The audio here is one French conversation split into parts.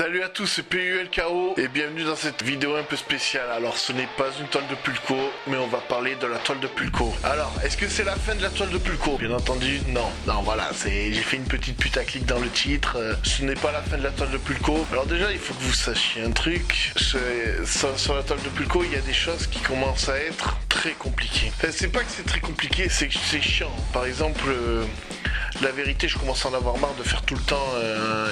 Salut à tous, c'est PULKO et bienvenue dans cette vidéo un peu spéciale. Alors ce n'est pas une toile de Pulco, mais on va parler de la toile de Pulco. Alors, est-ce que c'est la fin de la toile de Pulco? Bien entendu, non. Non, voilà, j'ai fait une petite putaclic dans le titre. Ce n'est pas la fin de la toile de Pulco. Alors déjà, il faut que vous sachiez un truc. Sur la toile de Pulco, il y a des choses qui commencent à être très compliquées. Enfin, c'est pas que c'est très compliqué, c'est que c'est chiant. Par exemple... La vérité, je commence à en avoir marre de faire tout le temps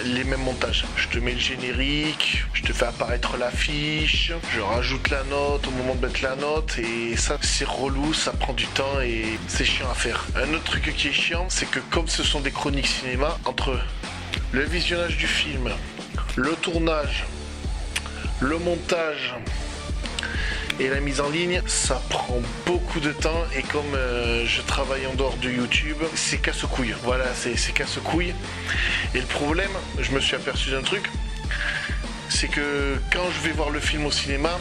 les mêmes montages. Je te mets le générique, je te fais apparaître l'affiche, je rajoute la note au moment de mettre la note et ça c'est relou, ça prend du temps et c'est chiant à faire. Un autre truc qui est chiant, c'est que comme ce sont des chroniques cinéma, entre le visionnage du film, le tournage, le montage et la mise en ligne, ça prend beaucoup de temps et comme je travaille en dehors de YouTube, c'est casse-couille. Voilà, c'est casse-couille. Et le problème, je me suis aperçu d'un truc, c'est que quand je vais voir le film au cinéma,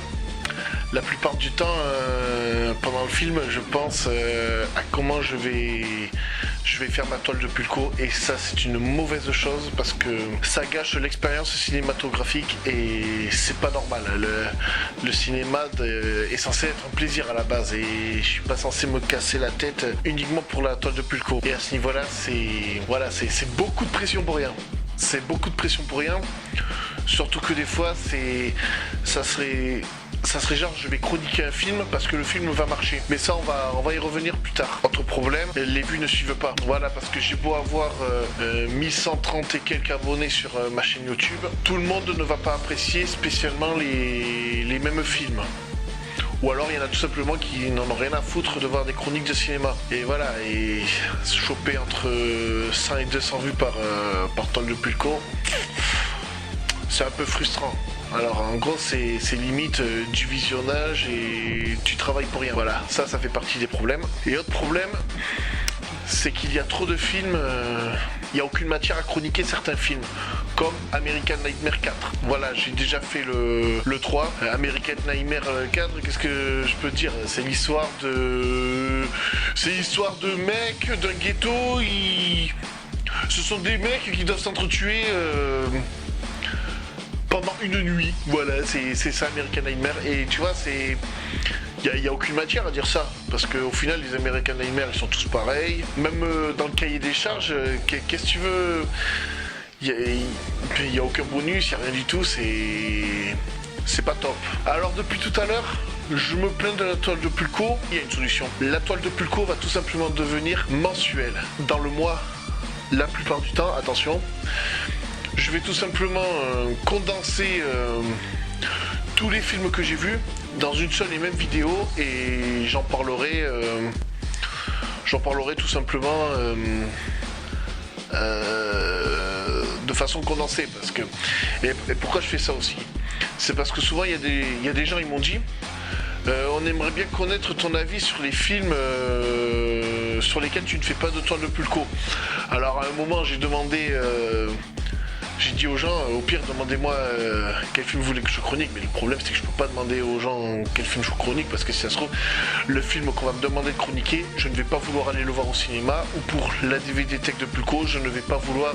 la plupart du temps, pendant le film, je pense à comment je vais faire ma toile de Pulco et ça c'est une mauvaise chose parce que ça gâche l'expérience cinématographique et c'est pas normal. Le cinéma est censé être un plaisir à la base et je suis pas censé me casser la tête uniquement pour la toile de Pulco. Et à ce niveau-là, c'est beaucoup de pression pour rien. C'est beaucoup de pression pour rien. Surtout que des fois, ça serait genre je vais chroniquer un film parce que le film va marcher. Mais ça on va y revenir plus tard. Autre problème, les vues ne suivent pas. Voilà, parce que j'ai beau avoir 1130 et quelques abonnés sur ma chaîne YouTube, tout le monde ne va pas apprécier spécialement les mêmes films. Ou alors il y en a tout simplement qui n'en ont rien à foutre de voir des chroniques de cinéma. Et voilà, et choper entre 100 et 200 vues par toile de Pulco, c'est un peu frustrant. Alors en gros c'est limite du visionnage et du travail pour rien. Voilà, ça fait partie des problèmes. Et autre problème, c'est qu'il y a trop de films, il n'y a aucune matière à chroniquer certains films. Comme American Nightmare 4. Voilà, j'ai déjà fait le 3. American Nightmare 4, qu'est-ce que je peux dire? C'est l'histoire de mecs d'un ghetto. Ce sont des mecs qui doivent s'entretuer pendant une nuit. Voilà, c'est ça American Nightmare. Et tu vois, il n'y a aucune matière à dire ça. Parce qu'au final, les American Nightmare, ils sont tous pareils. Même dans le cahier des charges, qu'est-ce que tu veux? Il n'y a aucun bonus, il n'y a rien du tout, c'est pas top. Alors depuis tout à l'heure, je me plains de la toile de Pulco, il y a une solution. La toile de Pulco va tout simplement devenir mensuelle. Dans le mois, la plupart du temps, attention, je vais tout simplement condenser tous les films que j'ai vus dans une seule et même vidéo et j'en parlerai tout simplement de façon condensée parce que et pourquoi je fais ça aussi, c'est parce que souvent il y a des gens, ils m'ont dit on aimerait bien connaître ton avis sur les films sur lesquels tu ne fais pas de toile de Pulco. Alors à un moment j'ai demandé j'ai dit aux gens, au pire, demandez-moi quel film vous voulez que je chronique. Mais le problème, c'est que je peux pas demander aux gens quel film je chronique parce que si ça se trouve, le film qu'on va me demander de chroniquer, je ne vais pas vouloir aller le voir au cinéma ou pour la DVD Tech de Pulco, je ne vais pas vouloir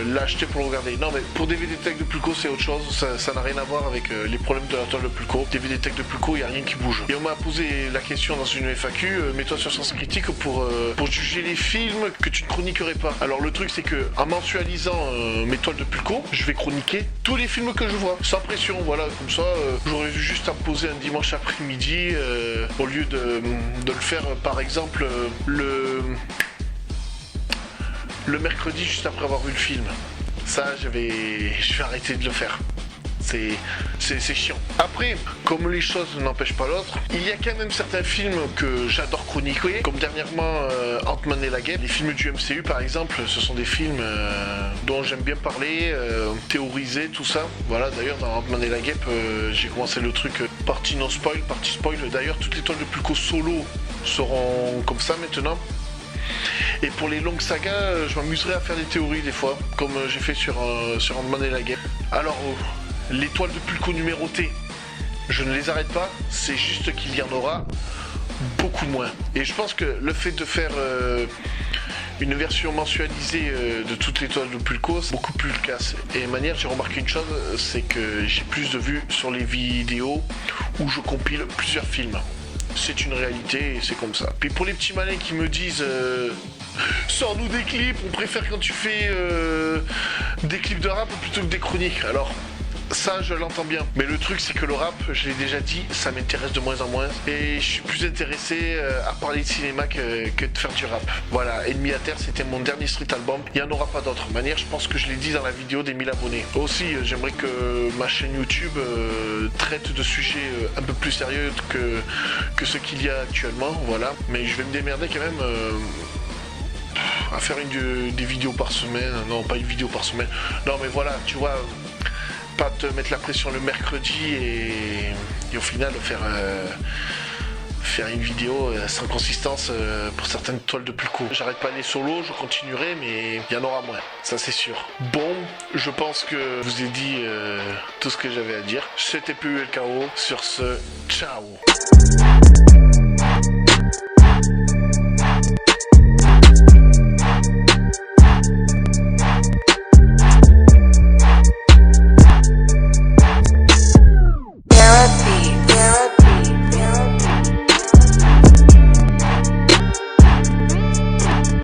l'acheter pour le regarder. Non, mais pour DVD Tech de Pulco, c'est autre chose. Ça n'a rien à voir avec les problèmes de la toile de Pulco. DVD Tech de Pulco, il n'y a rien qui bouge. Et on m'a posé la question dans une FAQ, mets-toi sur Sens Critique pour juger les films que tu ne chroniquerais pas. Alors le truc, c'est que en mensualisant mes toiles de Pulco, je vais chroniquer tous les films que je vois, sans pression, voilà, comme ça, j'aurais juste à me poser un dimanche après-midi, au lieu de le faire, par exemple, le mercredi, juste après avoir vu le film. Ça, je vais arrêter de le faire. C'est chiant. Après, comme les choses n'empêchent pas l'autre, il y a quand même certains films que j'adore chroniquer, comme dernièrement Ant-Man et la Guêpe. Les films du MCU par exemple, ce sont des films dont j'aime bien parler, théoriser, tout ça. Voilà, d'ailleurs dans Ant-Man et la Guêpe, j'ai commencé le truc partie non spoil, partie spoil. D'ailleurs, toutes les toiles de Pulco solo seront comme ça maintenant. Et pour les longues sagas, je m'amuserai à faire des théories des fois, comme j'ai fait sur Ant-Man et la Guêpe. Alors, les toiles de Pulco numérotées, je ne les arrête pas, c'est juste qu'il y en aura beaucoup moins. Et je pense que le fait de faire une version mensualisée de toutes les toiles de Pulco, c'est beaucoup plus efficace. Et manière, j'ai remarqué une chose, c'est que j'ai plus de vues sur les vidéos où je compile plusieurs films. C'est une réalité et c'est comme ça. Puis pour les petits malins qui me disent sors-nous des clips, on préfère quand tu fais des clips de rap plutôt que des chroniques. Alors ça je l'entends bien, mais le truc c'est que le rap, je l'ai déjà dit, ça m'intéresse de moins en moins et je suis plus intéressé à parler de cinéma que de faire du rap. Voilà, Ennemi à Terre, c'était mon dernier street album, il n'y en aura pas d'autre. Manière, je pense que je l'ai dit dans la vidéo des 1000 abonnés. Aussi, j'aimerais que ma chaîne YouTube traite de sujets un peu plus sérieux que ce qu'il y a actuellement, voilà. Mais je vais me démerder quand même à faire des vidéos par semaine. Non, pas une vidéo par semaine. Non, mais voilà, tu vois, pas te mettre la pression le mercredi et au final faire une vidéo sans consistance pour certaines toiles de Pulco. J'arrête pas les solos, je continuerai, mais il y en aura moins, ça c'est sûr. Bon, je pense que je vous ai dit tout ce que j'avais à dire. C'était PULKO, sur ce, ciao.